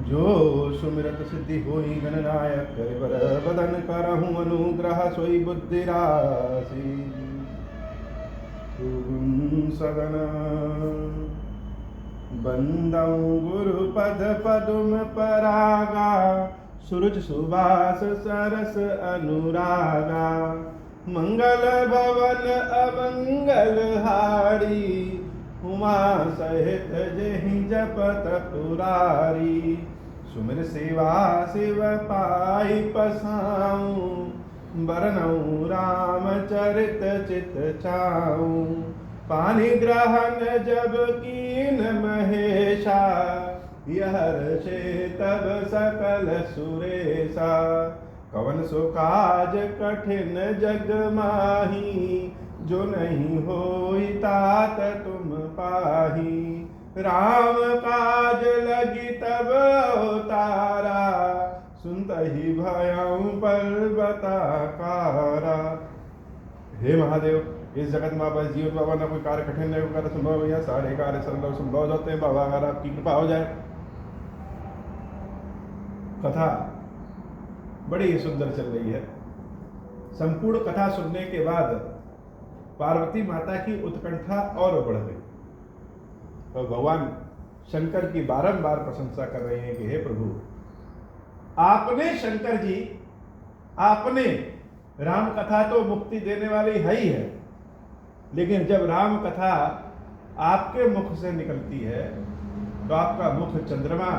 जो सुमिरत सिद्धि होई गणनायक करिवर बदन करहूँ अनुग्रह सोई बुद्धि राशि सगन बंदऊ गुरुपद पदुम परागा सूरज सुबास सरस अनुरागा मंगल भवन अमंगल हारी उमा सहित जहि जपत पुरारी सुमिर सेवा शिव पाई पसाऊं बरनऊं राम चरित चित चाऊं पानी ग्रहण जब कीन महेशा यह से तब सकल सुरेशा कवन सो काज कठिन जग माही जो नहीं होई तात तुम पाही राम काज लगी तब अवतारा सुनत ही भयं पर्वताकारा। हे महादेव, इस जगत में बस जीवन बाबा ना कोई कार्य कठिन नहीं होगा संभव है, सारे कार्य संभव संभव होते हैं बाबा, अगर आपकी कृपा हो जाए। कथा बड़ी ही सुंदर चल रही है। संपूर्ण कथा सुनने के बाद पार्वती माता की उत्कंठा और बढ़ गई और भगवान शंकर की बारंबार प्रशंसा कर रहे हैं कि हे प्रभु, आपने शंकर जी, आपने राम कथा तो मुक्ति देने वाली है ही है, लेकिन जब राम कथा आपके मुख से निकलती है तो आपका मुख चंद्रमा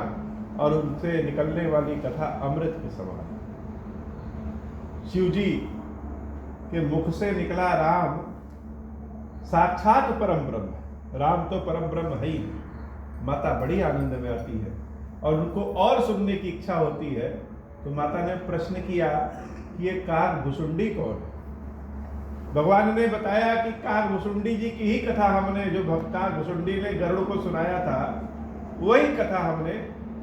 और उनसे निकलने वाली कथा अमृत के समान। शिव जी के मुख से निकला राम साक्षात परम ब्रह्म है। राम तो परम ब्रह्म है ही। माता बड़ी आनंद में आती है और उनको और सुनने की इच्छा होती है, तो माता ने प्रश्न किया कि ये काकभुसुंडी कौन है। भगवान ने बताया कि काकभुसुंडी जी की ही कथा हमने, जो काकभुसुंडी ने गरुड़ को सुनाया था, वही कथा हमने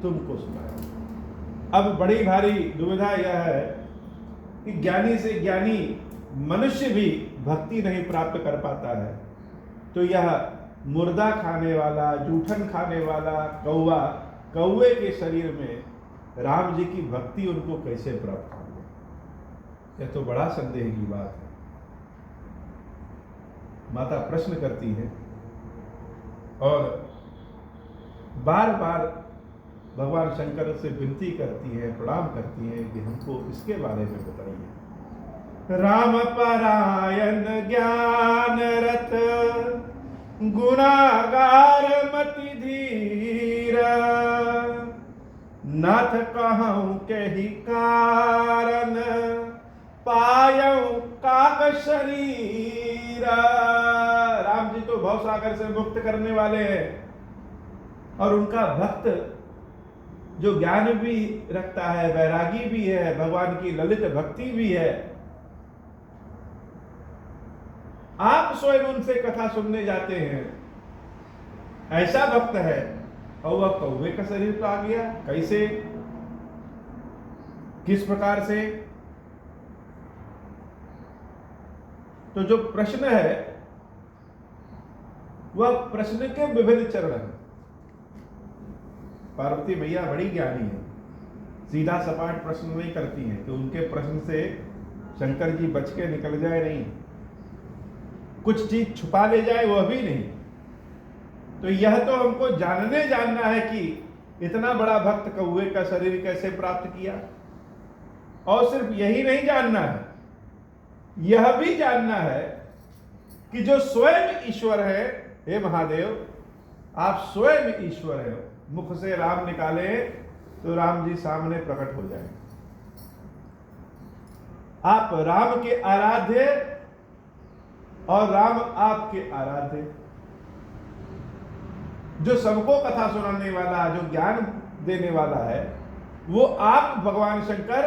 तुमको सुनाया। अब बड़ी भारी दुविधा यह है कि ज्ञानी से ज्ञानी मनुष्य भी भक्ति नहीं प्राप्त कर पाता है, तो यह मुर्दा खाने वाला, जूठन खाने वाला कौवे के शरीर में राम जी की भक्ति उनको कैसे प्राप्त होगी? यह तो बड़ा संदेह की बात है। माता प्रश्न करती है और बार बार भगवान शंकर से विनती करती है, प्रणाम करती है कि हमको इसके बारे में बताइए। राम परायण ज्ञान रत गुनागार मति धीर नाथ कहूं के ही कारण पायऊ काक शरीर। राम जी तो भवसागर से मुक्त करने वाले हैं और उनका भक्त जो ज्ञान भी रखता है, वैरागी भी है, भगवान की ललित भक्ति भी है। आप स्वयं उनसे कथा सुनने जाते हैं, ऐसा भक्त है और वह कौवे का शरीर तो आ गया, कैसे, किस प्रकार से? तो जो प्रश्न है वह प्रश्न के विभिन्न चरण हैं। पार्वती मैया बड़ी ज्ञानी है, सीधा सपाट प्रश्न नहीं करती हैं, तो उनके प्रश्न से शंकर जी बच के निकल जाए नहीं, कुछ चीज छुपा ले जाए वह भी नहीं। तो यह तो हमको जानना है कि इतना बड़ा भक्त कौवे का शरीर कैसे प्राप्त किया। और सिर्फ यही नहीं जानना है, यह भी जानना है कि जो स्वयं ईश्वर है, हे महादेव, आप स्वयं ईश्वर है। मुख से राम निकाले तो राम जी सामने प्रकट हो जाए। आप राम के आराध्य और राम आपके आराध्य। जो सबको कथा सुनाने वाला, जो ज्ञान देने वाला है, वो आप भगवान शंकर।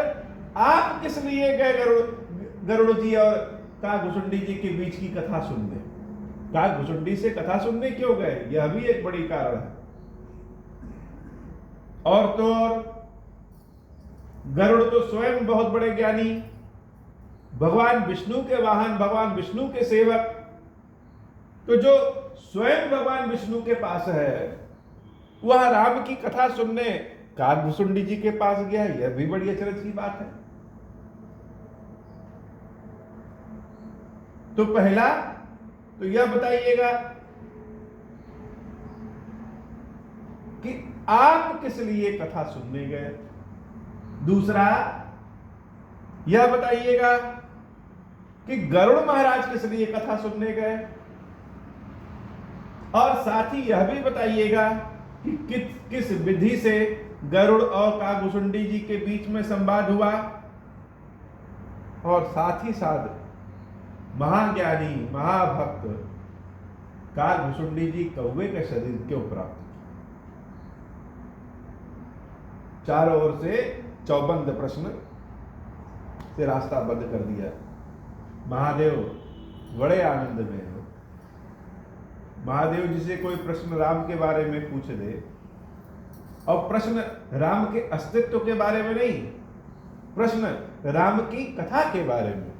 आप किस लिए गए गरुड़ जी और काकभुसुंडी जी के बीच की कथा सुनने? काकभुसुंडी से कथा सुनने क्यों गए? यह भी एक बड़ी कारण है। और तो और गरुड़ तो स्वयं बहुत बड़े ज्ञानी, भगवान विष्णु के वाहन, भगवान विष्णु के सेवक। तो जो स्वयं भगवान विष्णु के पास है, वह राम की कथा सुनने काकभुसुंडी जी के पास गया, यह भी बड़ी अचरज की बात है। तो पहला तो यह बताइएगा कि आप किस लिए कथा सुनने गए। दूसरा यह बताइएगा कि गरुड़ महाराज किस लिए कथा सुनने गए। और साथ ही यह भी बताइएगा कि किस विधि से गरुड़ और काकभुसुंडी जी के बीच में संवाद हुआ। और साथ ही साथ महाज्ञानी महाभक्त काकभुसुंडी जी कौवे का शरीर क्यों प्राप्त। चारों ओर से चौबंद प्रश्न से रास्ता बंद कर दिया। महादेव बड़े आनंद में है। महादेव जी से कोई प्रश्न राम के बारे में पूछ दे, और प्रश्न राम के अस्तित्व के बारे में नहीं, प्रश्न राम की कथा के बारे में,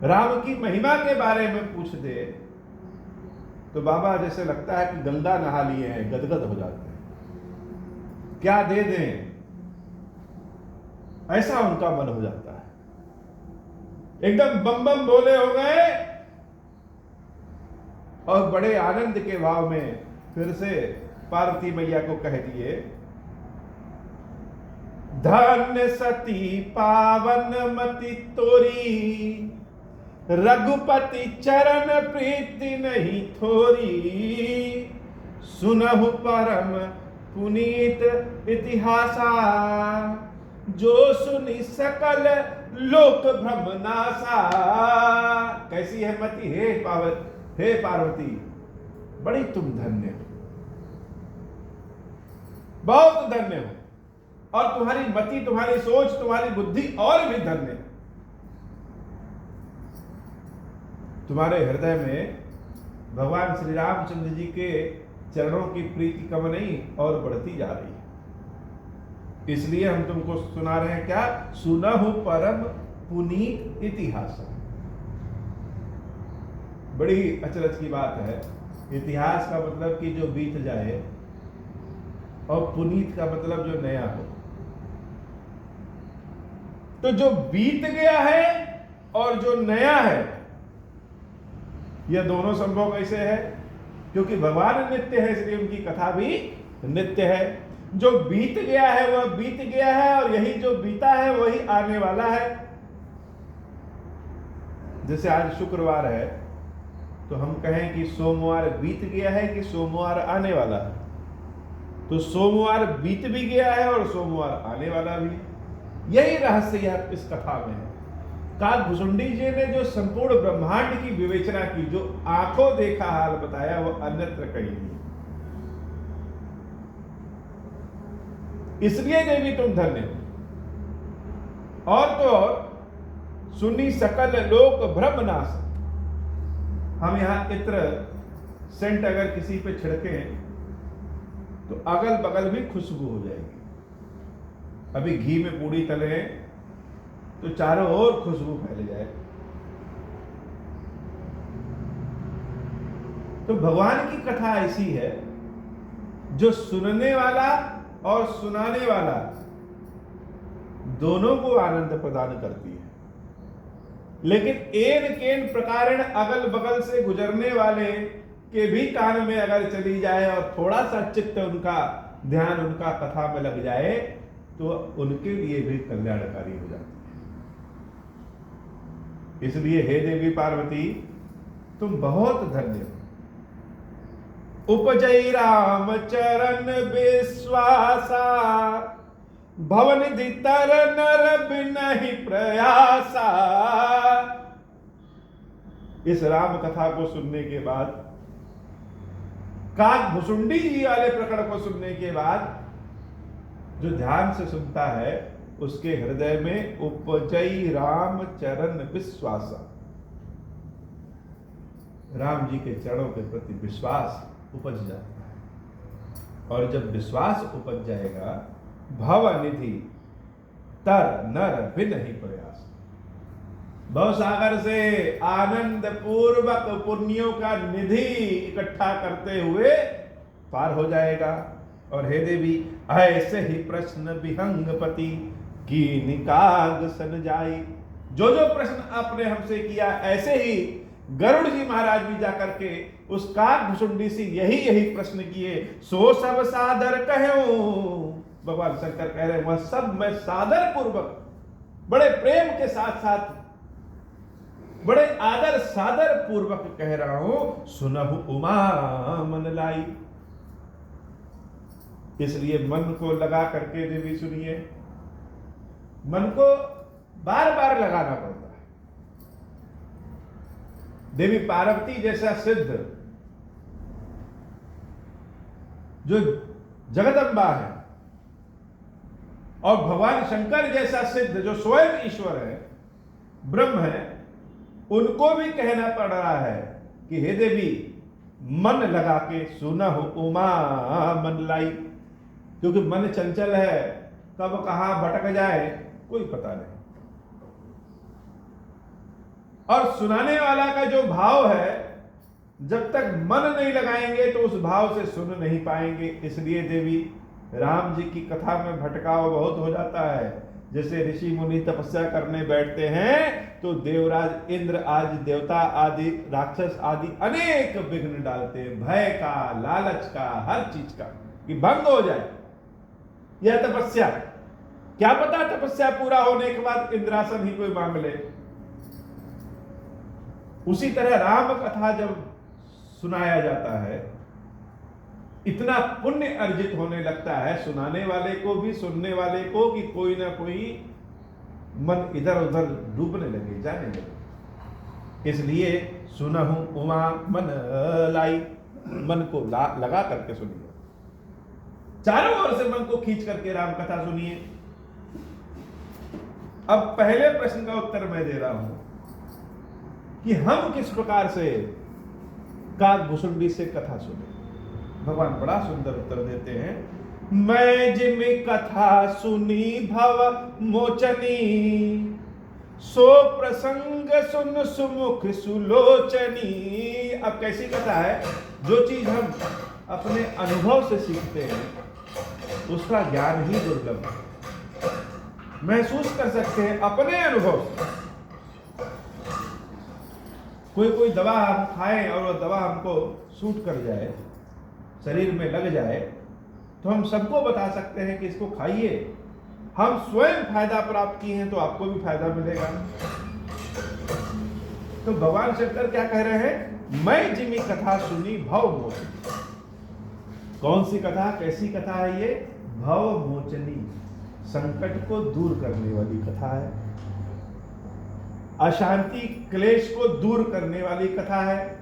राम की महिमा के बारे में पूछ दे, तो बाबा जैसे लगता है कि गंगा नहा लिए हैं, गदगद हो जाते हैं। क्या दे दें, ऐसा उनका मन हो जाता है। एकदम बम बम बोले हो गए और बड़े आनंद के भाव में फिर से पार्वती मैया को कह दिए, धन्य सती पावन मति तोरी, रघुपति चरण प्रीति नहीं थोरी, सुनहु परम पुनीत इतिहासा, जो सुनी सकल लोक भ्रम नासा। कैसी है मति हे पार्वती, बड़ी तुम धन्य हो, बहुत धन्य हो, और तुम्हारी मति, तुम्हारी सोच, तुम्हारी बुद्धि और भी धन्य। तुम्हारे हृदय में भगवान श्री रामचंद्र जी के चरणों की प्रीति कम नहीं और बढ़ती जा रही है। इसलिए हम तुमको सुना रहे हैं क्या, सुनहु परम पुनीत इतिहास। बड़ी अचरज की बात है। इतिहास का मतलब कि जो बीत जाए, और पुनीत का मतलब जो नया हो। तो जो बीत गया है और जो नया है, यह दोनों संभव कैसे है? क्योंकि भगवान नित्य है, इसलिए उनकी कथा भी नित्य है। जो बीत गया है वह बीत गया है, और यही जो बीता है वही आने वाला है। जैसे आज शुक्रवार है, तो हम कहें कि सोमवार बीत गया है कि सोमवार आने वाला है। तो सोमवार बीत भी गया है और सोमवार आने वाला भी है। यही रहस्य इस कथा में है। काकभुसुंडी जी ने जो संपूर्ण ब्रह्मांड की विवेचना की, जो आंखों देखा हाल बताया, वह अन्यत्र कहीं नहीं। इसलिए देवी तुम धन्य हो। और तो और सुनी सकल लोक भ्रम नाश। हम यहां इत्र सेंट अगर किसी पे छिड़कें तो अगल बगल भी खुशबू हो जाएगी। अभी घी में पूड़ी तले तो चारों ओर खुशबू फैल जाए। तो भगवान की कथा ऐसी है जो सुनने वाला और सुनाने वाला दोनों को आनंद प्रदान करती है। लेकिन एन केन प्रकारण अगल बगल से गुजरने वाले के भी कान में अगर चली जाए और थोड़ा सा चित्त उनका, ध्यान उनका कथा में लग जाए, तो उनके लिए भी कल्याणकारी हो जाती है। इसलिए हे देवी पार्वती, तुम बहुत धन्य हो। उपजई राम चरण विश्वासा, भवनिधि तर नर बिनहि प्रयासा। इस राम कथा को सुनने के बाद, काकभुसुंडी जी वाले प्रकरण को सुनने के बाद, जो ध्यान से सुनता है उसके हृदय में उपजई राम चरण विश्वासा, राम जी के चरणों के प्रति विश्वास उपज जाता है। और जब विश्वास उपज जाएगा, भवनिधि तर नर बिनहि प्रयास, भवसागर से आनंद पूर्वक पुण्यों का निधि इकट्ठा करते हुए पार हो जाएगा। और हे देवी ऐसे ही प्रश्न विहंगपति की निकाग सन जाई। जो जो प्रश्न आपने हमसे किया ऐसे ही गरुड़ जी महाराज भी जाकर के उस काग भुसुंडी से यही प्रश्न किए। सो सब सादर कहूं, भगवान शंकर कह रहे हैं वह सब मैं सादर पूर्वक बड़े प्रेम के साथ साथ बड़े आदर सादर पूर्वक कह रहा हूं। सुनहु उमा मन लाई। इसलिए मन को लगा करके देवी सुनिए, मन को बार बार लगाना पड़ता है। देवी पार्वती जैसा सिद्ध जो जगदम्बा है और भगवान शंकर जैसा सिद्ध जो स्वयं ईश्वर है, ब्रह्म है, उनको भी कहना पड़ रहा है कि हे देवी मन लगा के सुनहु उमा मन लाई। क्योंकि मन चंचल है, कब कहां भटक जाए कोई पता नहीं। और सुनाने वाला का जो भाव है, जब तक मन नहीं लगाएंगे तो उस भाव से सुन नहीं पाएंगे। इसलिए देवी राम जी की कथा में भटकाव बहुत हो जाता है। जैसे ऋषि मुनि तपस्या करने बैठते हैं तो देवराज इंद्र आदि देवता आदि राक्षस आदि अनेक विघ्न डालते हैं, भय का, लालच का, हर चीज का, कि भंग हो जाए यह तपस्या। क्या पता तपस्या पूरा होने के बाद इंद्रासन ही कोई मांग ले। उसी तरह राम कथा जब सुनाया जाता है, इतना पुण्य अर्जित होने लगता है सुनाने वाले को भी, सुनने वाले को, कि कोई ना कोई मन इधर उधर डूबने लगे, जाने लगे। इसलिए सुनहु उमा मन लाई, मन को लगा करके सुनिए, चारों ओर से मन को खींच करके राम कथा सुनिए। अब पहले प्रश्न का उत्तर मैं दे रहा हूं कि हम किस प्रकार से काग भुसुंडी से कथा सुने। भगवान बड़ा सुंदर उत्तर देते हैं। मैं जिमि कथा सुनी भव मोचनी, सो प्रसंग सुन सुमुख सुलोचनी। अब कैसी कथा है? जो चीज हम अपने अनुभव से सीखते हैं उसका ज्ञान ही दुर्लभ है। महसूस कर सकते हैं अपने अनुभव से। कोई दवा हम खाएं और वो दवा हमको सूट कर जाए, शरीर में लग जाए, तो हम सबको बता सकते हैं कि इसको खाइए। हम स्वयं फायदा प्राप्त किए हैं तो आपको भी फायदा मिलेगा। तो भगवान शंकर क्या कह रहे हैं? मैं जिमि कथा सुनी भव मोचनी। कौन सी कथा, कैसी कथा है ये? भव मोचनी, संकट को दूर करने वाली कथा है, अशांति क्लेश को दूर करने वाली कथा है,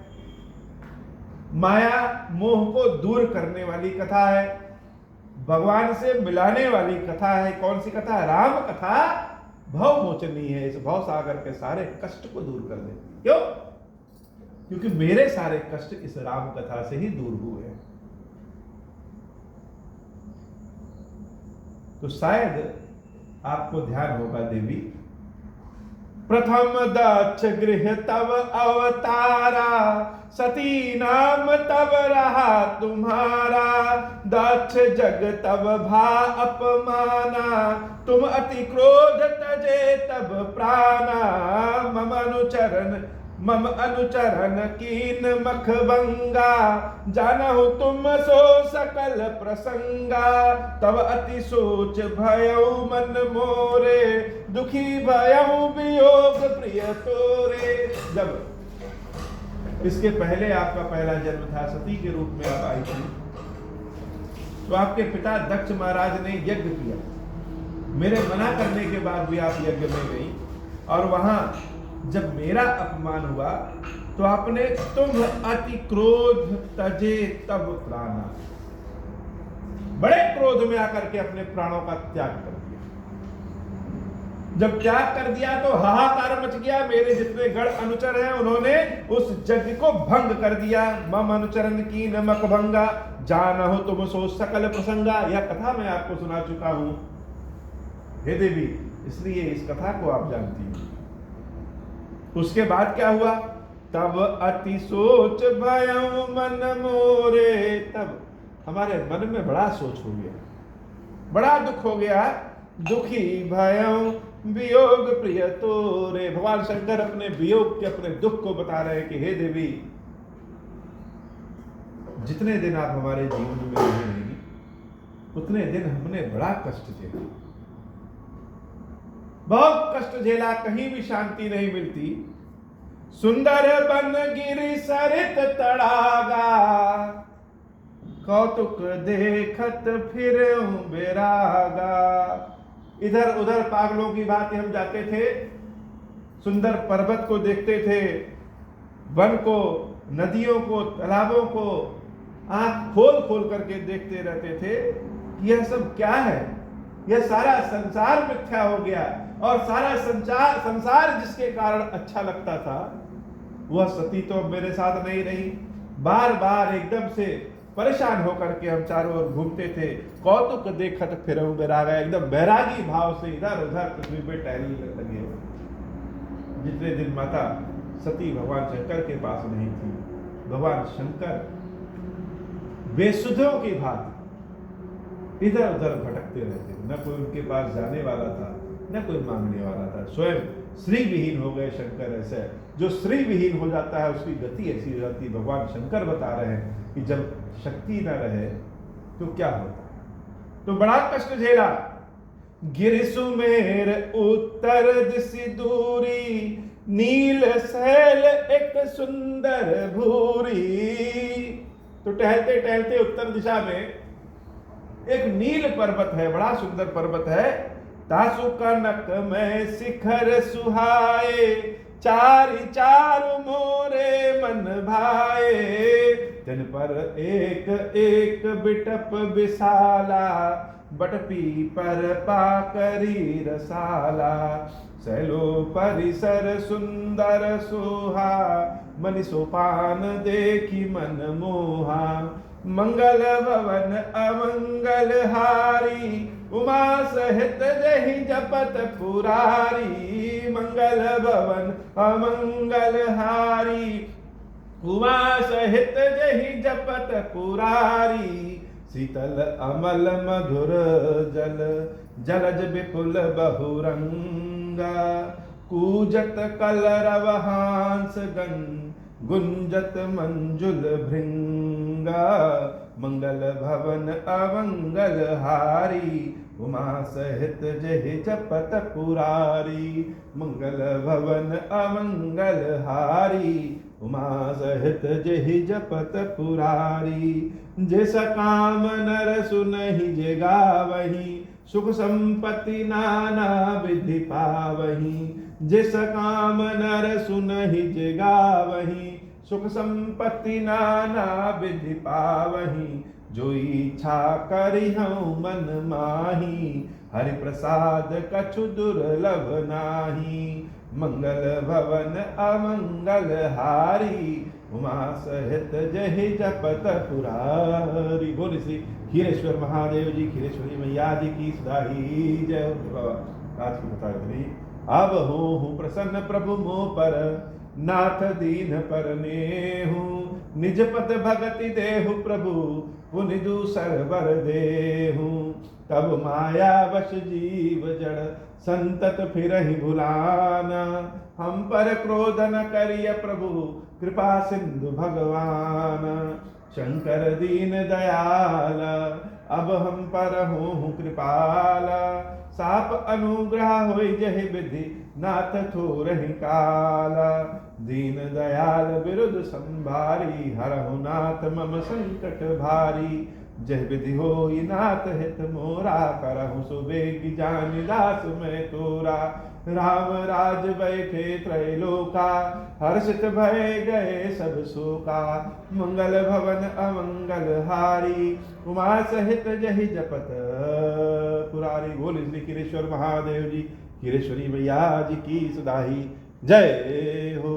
माया मोह को दूर करने वाली कथा है, भगवान से मिलाने वाली कथा है। कौन सी कथा? राम कथा भव मोचनी है। इस भव सागर के सारे कष्ट को दूर कर देती। क्यों? क्योंकि मेरे सारे कष्ट इस राम कथा से ही दूर हुए हैं। तो शायद आपको ध्यान होगा देवी, प्रथम दक्ष गृह तव अवतारा, सती नाम तब रहा तुम्हारा। दक्ष जग तब भा अपमाना, तुम अति क्रोध तजे तब प्राणा। मम अनुचरण कीन मखबंगा, जानहु तुम सो सकल प्रसंगा। तब अति सोच भयउ मन मोरे, दुखी भयउ वियोग प्रिय तोरे। जब इसके पहले आपका पहला जन्म था, सती के रूप में आप आई थी, तो आपके पिता दक्ष महाराज ने यज्ञ किया। मेरे मना करने के बाद भी आप यज्ञ में गई, और वहां जब मेरा अपमान हुआ तो आपने तुम अति क्रोध तजे तब प्राणा, बड़े क्रोध में आकर के अपने प्राणों का त्याग कर दिया। जब त्याग कर दिया तो हाहाकार मच गया। मेरे जितने गण अनुचर हैं उन्होंने उस यज्ञ को भंग कर दिया। मम अनुचरण की नमक भंगा, जानहु तुम सो सकल प्रसंगा। यह कथा मैं आपको सुना चुका हूं हे देवी, इसलिए इस कथा को आप जानती हैं। उसके बाद क्या हुआ? तब अति सोच भयउ मन मोरे। तब हमारे मन में बड़ा सोच हो गया, बड़ा दुख हो गया। दुखी भयं वियोग प्रिय तोरे। भगवान शंकर अपने वियोग के, अपने दुख को बता रहे हैं कि हे देवी, जितने दिन आप हमारे जीवन में रहेंगी उतने दिन हमने बड़ा कष्ट झेला, बहुत कष्ट झेला, कहीं भी शांति नहीं मिलती। सुंदर बन गिरि सरित तड़ागा, कौतुक देखत फिर बेरागा। इधर उधर पागलों की भांति हम जाते थे, सुंदर पर्वत को देखते थे, वन को, नदियों को, तालाबों को आंख खोल खोल करके देखते रहते थे। यह सब क्या है? यह सारा संसार मिथ्या हो गया, और सारा संसार जिसके कारण अच्छा लगता था वह सती तो अब मेरे साथ नहीं रही। बार बार एकदम से परेशान होकर के हम चारों ओर घूमते थे। कौतुक देखत फिरऊं बैरागा, एकदम बैरागी भाव से इधर उधर पृथ्वी पे टहलने लगे। जितने दिन माता सती भगवान शंकर के पास नहीं थी, भगवान शंकर बेसुधों की भांति इधर उधर भटकते रहते, न कोई उनके पास जाने वाला था, न कोई मांगने वाला था। स्वयं श्री विहीन हो गए शंकर। ऐसे जो श्री विहीन हो जाता है उसकी गति ऐसी हो जाती है। भगवान शंकर बता रहे हैं कि जब शक्ति न रहे तो क्या होता है। तो बड़ा कष्ट झेला। गिर सुमेर उत्तर दिशि दूरी, नील सैल एक सुंदर भूरी। तो टहलते टहलते उत्तर दिशा में एक नील पर्वत है, बड़ा सुंदर पर्वत है। तासु कनक में शिखर सुहाए, चारि चारु मोरे मन भाए। तिन पर एक एक बिटप विशाला, बटपी पर पाकरी रसाला। सैलो परिसर सुंदर सोहा, मनि सोपान देखी मन मोहा। मंगल भवन अमंगल हारी, उमा सहित जहि जपत पुरारी। मंगल भवन अमंगल हारी, उमा सहित जहि जपत पुरारी। शीतल अमल मधुर जल, जलज विपुल बहुरंगा। कूजत कलरव हांस गण, गुंजत मंजुल भृंगा। मंगल भवन अमंगल हारी, उमा सहित जहि जपत पुरारी। मंगल भवन अमंगल हारी, उमा सहित जहि जपत पुरारी। जिस काम नर सुनहि जे गावहि, सुख संपत्ति नाना विधि पावहि। जिस काम नर सुनहि जे गावहि, सुख संपत्ति नाना विधि पावहि। जो इच्छा करिहउँ मन माही, हरि प्रसाद कछु दुर्लभ नाही। मंगल भवन अमंगल हारी, उमा सहित जहि जपत पुरारी। बोले श्री खीरेश्वर महादेव जी, खीरेश्वरी मैया जी की सदाही जय हो। बाबा आज की बता रही, अब हो प्रसन्न प्रभु मोह पर, नाथ दीन पर नेहु। निज पद भगति देहु प्रभु, पुनि दूसर वर देहु। तब माया वश जीव जड़, संतत फिरहि भुलाना। हम पर क्रोध न करिय प्रभु, कृपा सिंधु भगवान। शंकर दीन दयाल, अब हम पर हों कृपाला। साप अनुग्रह होई जहि विधि, नाथ थोरहि काला। दीन दयाल विरुद्ध संभारी, हरहु नाथ मम संकट भारी। जह विधि होई नाथ हित मोरा, करहु सुबेग जानि दास मैं तोरा। राम राज बैठे त्रैलोका, हर्षित भय गए सब शोका। मंगल भवन अमंगल हारी, उमा सहित जहि जपत पुरारी। बोल श्री खीरेश्वर महादेव जी, खीरेश्वरी मैया जी की सदाही जय हो।